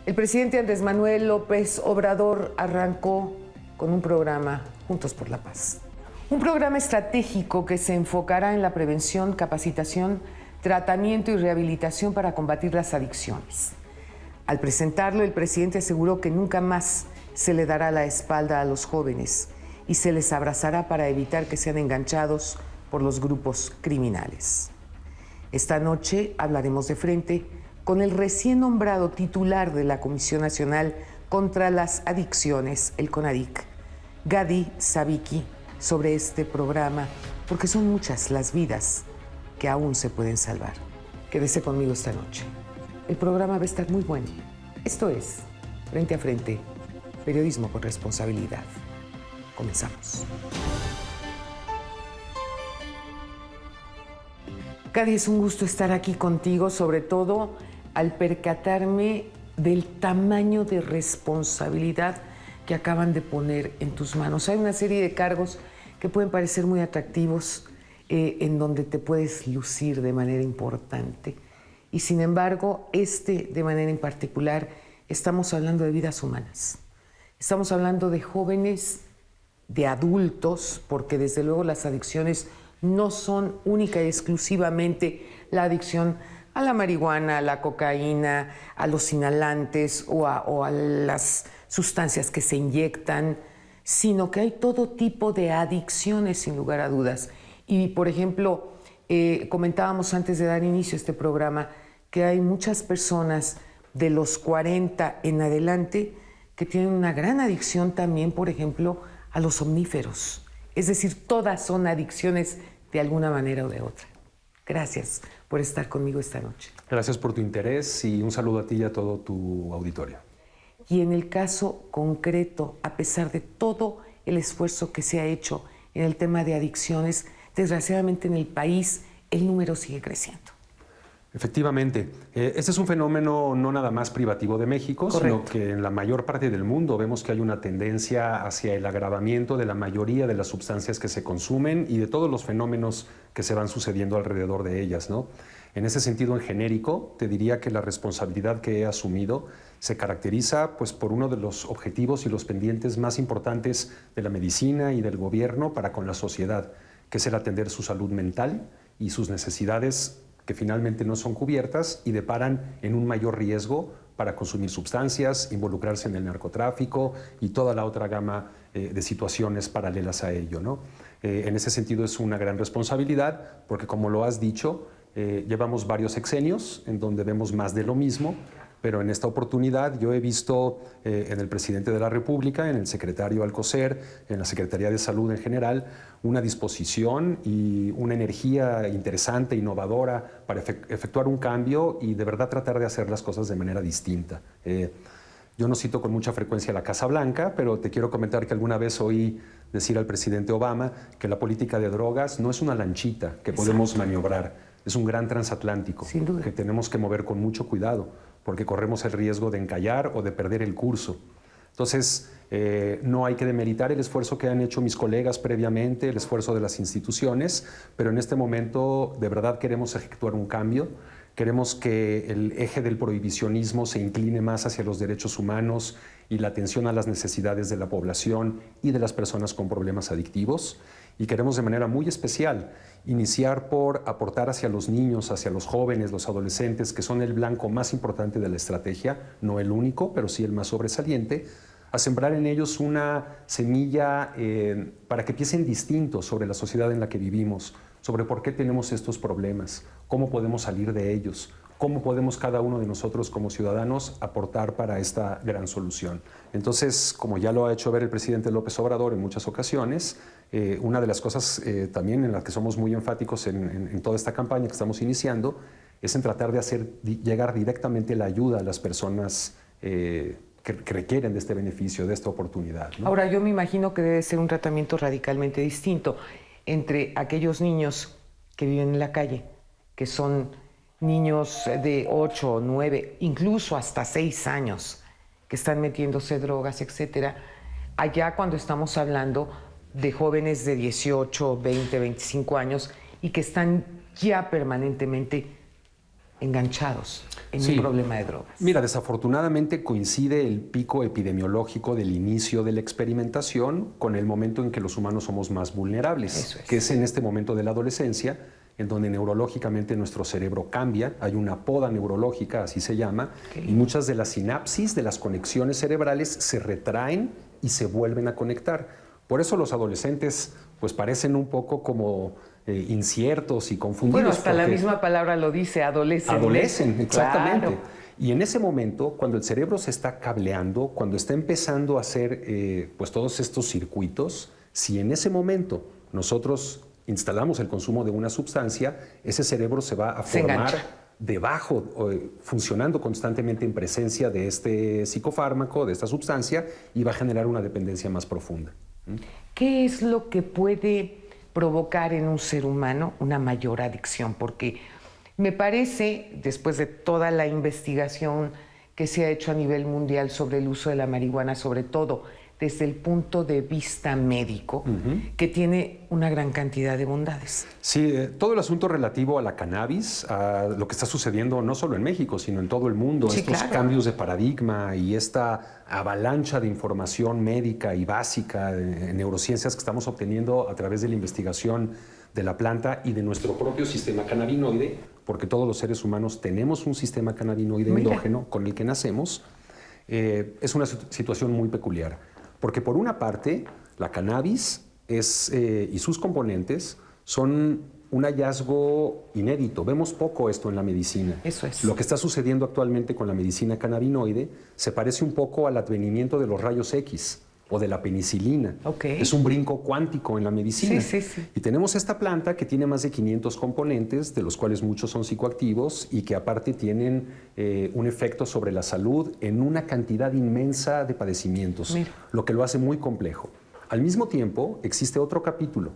El presidente Andrés Manuel López Obrador arrancó con un programa Juntos por la Paz. Un programa estratégico que se enfocará en la prevención, capacitación, tratamiento y rehabilitación para combatir las adicciones. Al presentarlo, el presidente aseguró que nunca más se le dará la espalda a los jóvenes y se les abrazará para evitar que sean enganchados por los grupos criminales. Esta noche hablaremos de frente con el recién nombrado titular de la Comisión Nacional contra las Adicciones, el CONADIC, Gadi Savicki, sobre este programa, porque son muchas las vidas que aún se pueden salvar. Quédese conmigo esta noche. El programa va a estar muy bueno. Esto es Frente a Frente, periodismo con responsabilidad. Comenzamos. Gadi, es un gusto estar aquí contigo, sobre todo al percatarme del tamaño de responsabilidad que acaban de poner en tus manos. Hay una serie de cargos que pueden parecer muy atractivos, en donde te puedes lucir de manera importante. Y sin embargo, de manera en particular, estamos hablando de vidas humanas. Estamos hablando de jóvenes, de adultos, porque desde luego las adicciones no son única y exclusivamente la adicción a la marihuana, a la cocaína, a los inhalantes o a las sustancias que se inyectan, sino que hay todo tipo de adicciones, sin lugar a dudas. Y, por ejemplo, comentábamos antes de dar inicio a este programa que hay muchas personas de los 40 en adelante que tienen una gran adicción también, por ejemplo, a los somníferos. Es decir, todas son adicciones de alguna manera o de otra. Gracias por estar conmigo esta noche. Gracias por tu interés y un saludo a ti y a todo tu auditorio. Y en el caso concreto, a pesar de todo el esfuerzo que se ha hecho en el tema de adicciones, desgraciadamente en el país el número sigue creciendo. Efectivamente, este es un fenómeno no nada más privativo de México, Correcto, sino que en la mayor parte del mundo vemos que hay una tendencia hacia el agravamiento de la mayoría de las sustancias que se consumen y de todos los fenómenos que se van sucediendo alrededor de ellas, ¿no? En ese sentido, en genérico, te diría que la responsabilidad que he asumido se caracteriza pues, por uno de los objetivos y los pendientes más importantes de la medicina y del gobierno para con la sociedad, que es el atender su salud mental y sus necesidades que finalmente no son cubiertas y deparan en un mayor riesgo para consumir sustancias, involucrarse en el narcotráfico y toda la otra gama de situaciones paralelas a ello, ¿no? En ese sentido es una gran responsabilidad porque, como lo has dicho, llevamos varios sexenios en donde vemos más de lo mismo, pero en esta oportunidad yo he visto en el presidente de la República, en el secretario Alcocer, en la Secretaría de Salud en general, una disposición y una energía interesante, innovadora para efectuar un cambio y de verdad tratar de hacer las cosas de manera distinta. Yo no cito con mucha frecuencia la Casa Blanca, pero te quiero comentar que alguna vez oí decir al presidente Obama que la política de drogas no es una lanchita que podemos maniobrar, es un gran transatlántico que tenemos que mover con mucho cuidado, porque corremos el riesgo de encallar o de perder el curso. Entonces, no hay que demeritar el esfuerzo que han hecho mis colegas previamente, el esfuerzo de las instituciones, pero en este momento de verdad queremos efectuar un cambio. Queremos que el eje del prohibicionismo se incline más hacia los derechos humanos y la atención a las necesidades de la población y de las personas con problemas adictivos. Y queremos de manera muy especial iniciar por aportar hacia los niños, hacia los jóvenes, los adolescentes, que son el blanco más importante de la estrategia, no el único, pero sí el más sobresaliente, a sembrar en ellos una semilla para que piensen distinto sobre la sociedad en la que vivimos, sobre por qué tenemos estos problemas, cómo podemos salir de ellos, cómo podemos cada uno de nosotros como ciudadanos aportar para esta gran solución. Entonces, como ya lo ha hecho ver el presidente López Obrador en muchas ocasiones, una de las cosas también en las que somos muy enfáticos en toda esta campaña que estamos iniciando es en tratar de hacer llegar directamente la ayuda a las personas que requieren de este beneficio, de esta oportunidad, ¿no? Ahora, yo me imagino que debe ser un tratamiento radicalmente distinto entre aquellos niños que viven en la calle, que son niños de 8, 9, incluso hasta 6 años, que están metiéndose drogas, etcétera. Allá cuando estamos hablando de jóvenes de 18, 20, 25 años y que están ya permanentemente enganchados en Sí. un problema de drogas. Mira, desafortunadamente coincide el pico epidemiológico del inicio de la experimentación con el momento en que los humanos somos más vulnerables, Eso es. que es en este momento de la adolescencia, en donde neurológicamente nuestro cerebro cambia, hay una poda neurológica, así se llama, y muchas de las sinapsis, de las conexiones cerebrales se retraen y se vuelven a conectar. Por eso los adolescentes pues parecen un poco como inciertos y confundidos. Bueno, hasta la misma palabra lo dice, adolecen. Adolecen, exactamente. Claro. Y en ese momento, cuando el cerebro se está cableando, cuando está empezando a hacer pues todos estos circuitos, si en ese momento nosotros instalamos el consumo de una sustancia, ese cerebro se va a formar debajo, funcionando constantemente en presencia de este psicofármaco, de esta sustancia, y va a generar una dependencia más profunda. ¿Qué es lo que puede provocar en un ser humano una mayor adicción? Porque me parece, después de toda la investigación que se ha hecho a nivel mundial sobre el uso de la marihuana, sobre todo desde el punto de vista médico, que tiene una gran cantidad de bondades. Sí, todo el asunto relativo a la cannabis, a lo que está sucediendo no solo en México, sino en todo el mundo, Sí, estos claro. cambios de paradigma y esta avalancha de información médica y básica de neurociencias que estamos obteniendo a través de la investigación de la planta y de nuestro propio sistema cannabinoide, porque todos los seres humanos tenemos un sistema cannabinoide endógeno con el que nacemos, es una situación muy peculiar. Porque por una parte, la cannabis y sus componentes son un hallazgo inédito. Vemos poco esto en la medicina. Eso es. Lo que está sucediendo actualmente con la medicina cannabinoide se parece un poco al advenimiento de los rayos X o de la penicilina. Okay. Es un brinco cuántico en la medicina. Sí, sí, sí. Y tenemos esta planta que tiene más de 500 componentes, de los cuales muchos son psicoactivos y que aparte tienen un efecto sobre la salud en una cantidad inmensa de padecimientos, Mira. lo que lo hace muy complejo. Al mismo tiempo, existe otro capítulo,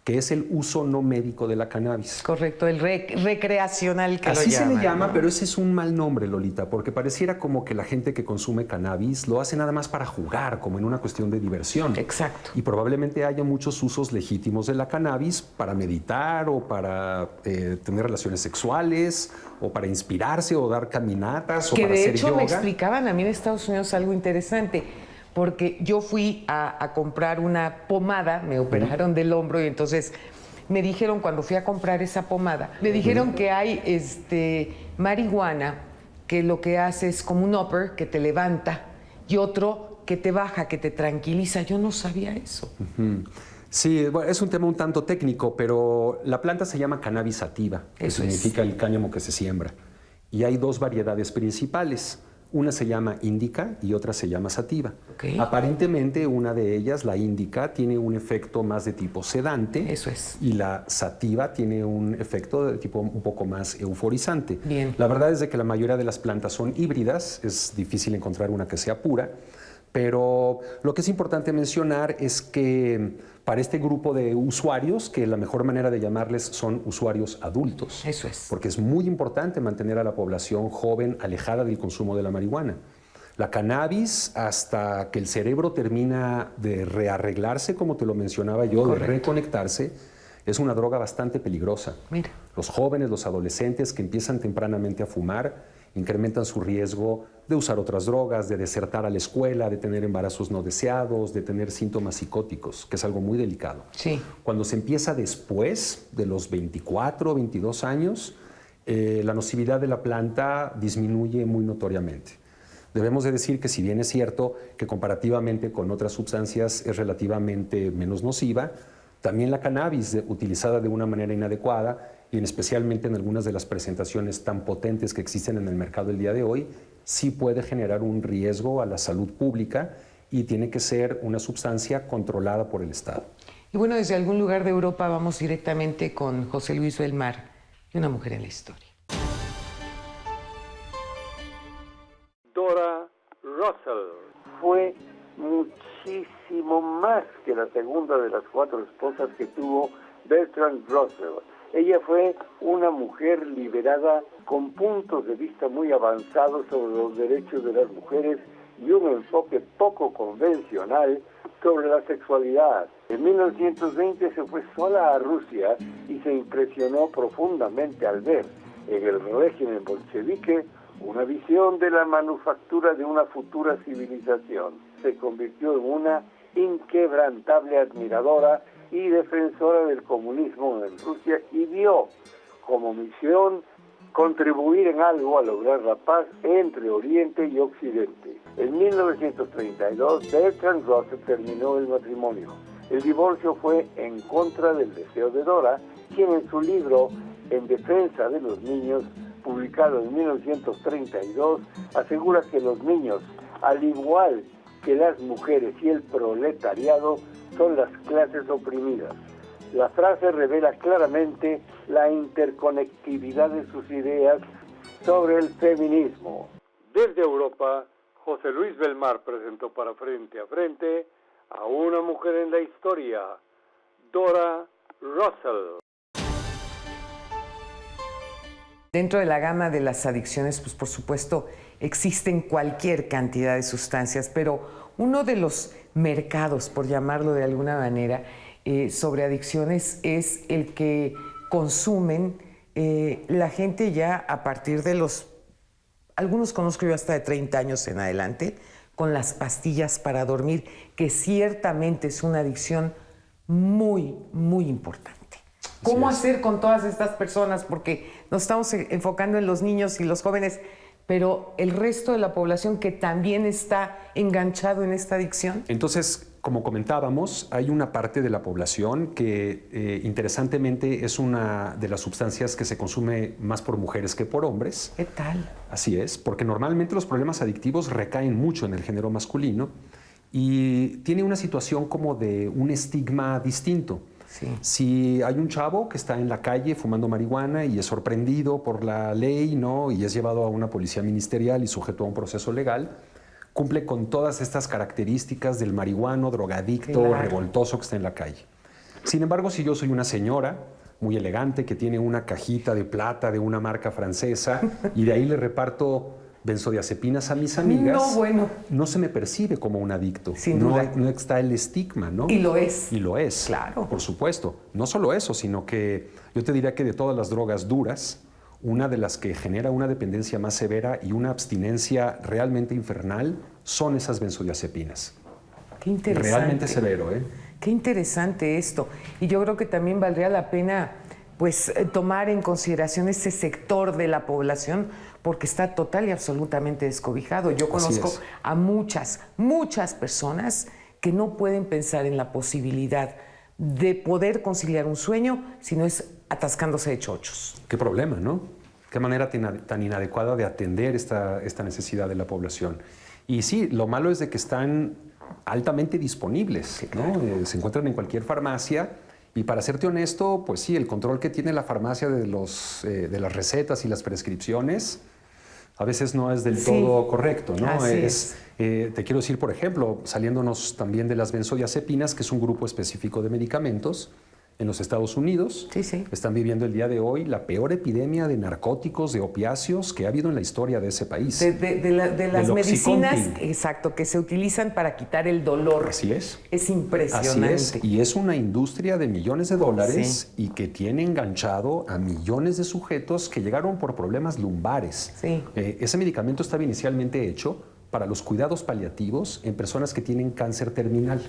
que es el uso no médico de la cannabis. Correcto, el recreacional que Así lo llaman. se le llama, ¿no? pero ese es un mal nombre, Lolita, porque pareciera como que la gente que consume cannabis lo hace nada más para jugar, como en una cuestión de diversión. Exacto. Y probablemente haya muchos usos legítimos de la cannabis para meditar o para tener relaciones sexuales o para inspirarse o dar caminatas o Que para de hacer hecho yoga. me explicaban a mí en Estados Unidos algo interesante, porque yo fui a comprar una pomada, me operaron del hombro y entonces me dijeron, cuando fui a comprar esa pomada, me dijeron que hay marihuana que lo que hace es como un upper que te levanta y otro que te baja, que te tranquiliza. Yo no sabía eso. Sí, bueno, es un tema un tanto técnico, pero la planta se llama cannabis sativa, que Eso es. significa el cáñamo que se siembra. Y hay dos variedades principales. Una se llama índica y otra se llama sativa. Ok. Aparentemente una de ellas, la índica, tiene un efecto más de tipo sedante. Eso es. Y la sativa tiene un efecto de tipo un poco más euforizante. Bien. La verdad es de que la mayoría de las plantas son híbridas, es difícil encontrar una que sea pura, pero lo que es importante mencionar es que para este grupo de usuarios, que la mejor manera de llamarles son usuarios adultos, Eso es. porque es muy importante mantener a la población joven alejada del consumo de la marihuana. La cannabis, hasta que el cerebro termina de rearreglarse, como te lo mencionaba yo, Correcto. de reconectarse, es una droga bastante peligrosa. Mira. Los jóvenes, los adolescentes que empiezan tempranamente a fumar, incrementan su riesgo de usar otras drogas, de desertar a la escuela, de tener embarazos no deseados, de tener síntomas psicóticos, que es algo muy delicado. Sí. Cuando se empieza después de los 24 o 22 años, la nocividad de la planta disminuye muy notoriamente. Debemos de decir que si bien es cierto que comparativamente con otras sustancias es relativamente menos nociva, también la cannabis, utilizada de una manera inadecuada, y especialmente en algunas de las presentaciones tan potentes que existen en el mercado el día de hoy, sí puede generar un riesgo a la salud pública y tiene que ser una sustancia controlada por el Estado. Y bueno, desde algún lugar de Europa vamos directamente con José Luis Belmar y una mujer en la historia. Dora Russell fue muchísimo más que la segunda de las 4 esposas que tuvo Bertrand Russell. Ella fue una mujer liberada con puntos de vista muy avanzados sobre los derechos de las mujeres y un enfoque poco convencional sobre la sexualidad. En 1920 se fue sola a Rusia y se impresionó profundamente al ver en el régimen bolchevique, una visión de la manufactura de una futura civilización. Se convirtió en una inquebrantable admiradora y defensora del comunismo en Rusia y vio como misión contribuir en algo a lograr la paz entre Oriente y Occidente. En 1932, Bertrand Russell terminó el matrimonio. El divorcio fue en contra del deseo de Dora, quien en su libro En defensa de los niños, publicado en 1932, asegura que los niños, al igual que las mujeres y el proletariado, son las clases oprimidas. La frase revela claramente la interconectividad de sus ideas sobre el feminismo. Desde Europa, José Luis Belmar presentó para Frente a Frente a una mujer en la historia, Dora Russell. Dentro de la gama de las adicciones, pues por supuesto existen cualquier cantidad de sustancias, pero uno de los mercados, por llamarlo de alguna manera, sobre adicciones es el que consumen la gente ya a partir de algunos conozco yo hasta de 30 años en adelante, con las pastillas para dormir, que ciertamente es una adicción muy, muy importante. ¿Cómo hacer con todas estas personas? Porque nos estamos enfocando en los niños y los jóvenes, pero el resto de la población que también está enganchado en esta adicción. Entonces, como comentábamos, hay una parte de la población que interesantemente es una de las sustancias que se consume más por mujeres que por hombres. ¿Qué tal? Así es, porque normalmente los problemas adictivos recaen mucho en el género masculino y tiene una situación como de un estigma distinto. Sí. Si hay un chavo que está en la calle fumando marihuana y es sorprendido por la ley, ¿no? Y es llevado a una policía ministerial y sujeto a un proceso legal, cumple con todas estas características del marihuano, drogadicto, claro, revoltoso que está en la calle. Sin embargo, si yo soy una señora muy elegante que tiene una cajita de plata de una marca francesa y de ahí le reparto benzodiazepinas a mis amigas, no se me percibe como un adicto. Sin duda. No está el estigma, ¿no? Y lo es. Y lo es. Claro. Por supuesto. No solo eso, sino que yo te diría que de todas las drogas duras, una de las que genera una dependencia más severa y una abstinencia realmente infernal son esas benzodiazepinas. Qué interesante. Realmente severo, ¿eh? Qué interesante esto. Y yo creo que también valdría la pena pues tomar en consideración ese sector de la población porque está total y absolutamente descobijado. Yo conozco a muchas personas que no pueden pensar en la posibilidad de poder conciliar un sueño si no es atascándose de chochos. Qué problema, ¿no? Qué manera tan inadecuada de atender esta necesidad de la población. Y sí, lo malo es de que están altamente disponibles, ¿no? Se encuentran en cualquier farmacia. Y para serte honesto, pues sí, el control que tiene la farmacia de las recetas y las prescripciones a veces no es del todo correcto, ¿no? Así es. Te quiero decir, por ejemplo, saliéndonos también de las benzodiazepinas, que es un grupo específico de medicamentos, en los Estados Unidos están viviendo el día de hoy la peor epidemia de narcóticos, de opiáceos que ha habido en la historia de ese país. De las medicinas, exacto, que se utilizan para quitar el dolor. Así es. Es impresionante. Así es. Y es una industria de millones de dólares y que tiene enganchado a millones de sujetos que llegaron por problemas lumbares. Sí. Ese medicamento estaba inicialmente hecho para los cuidados paliativos en personas que tienen cáncer terminal.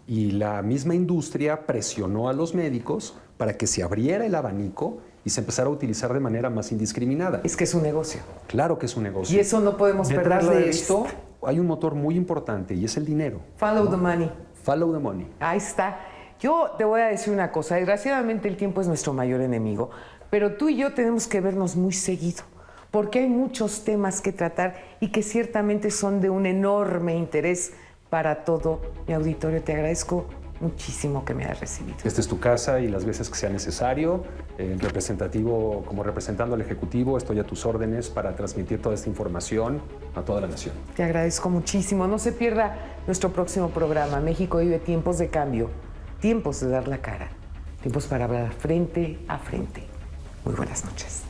Y la misma industria presionó a los médicos para que se abriera el abanico y se empezara a utilizar de manera más indiscriminada. Es que es un negocio. Claro que es un negocio. Y eso no podemos perderlo de vista. Detrás de esto hay un motor muy importante y es el dinero. Follow the money. Follow the money. Ahí está. Yo te voy a decir una cosa. Desgraciadamente el tiempo es nuestro mayor enemigo, pero tú y yo tenemos que vernos muy seguido, porque hay muchos temas que tratar y que ciertamente son de un enorme interés para todo mi auditorio. Te agradezco muchísimo que me hayas recibido. Esta es tu casa y las veces que sea necesario, como representando al Ejecutivo, estoy a tus órdenes para transmitir toda esta información a toda la nación. Te agradezco muchísimo. No se pierda nuestro próximo programa. México vive tiempos de cambio, tiempos de dar la cara, tiempos para hablar frente a frente. Muy buenas noches.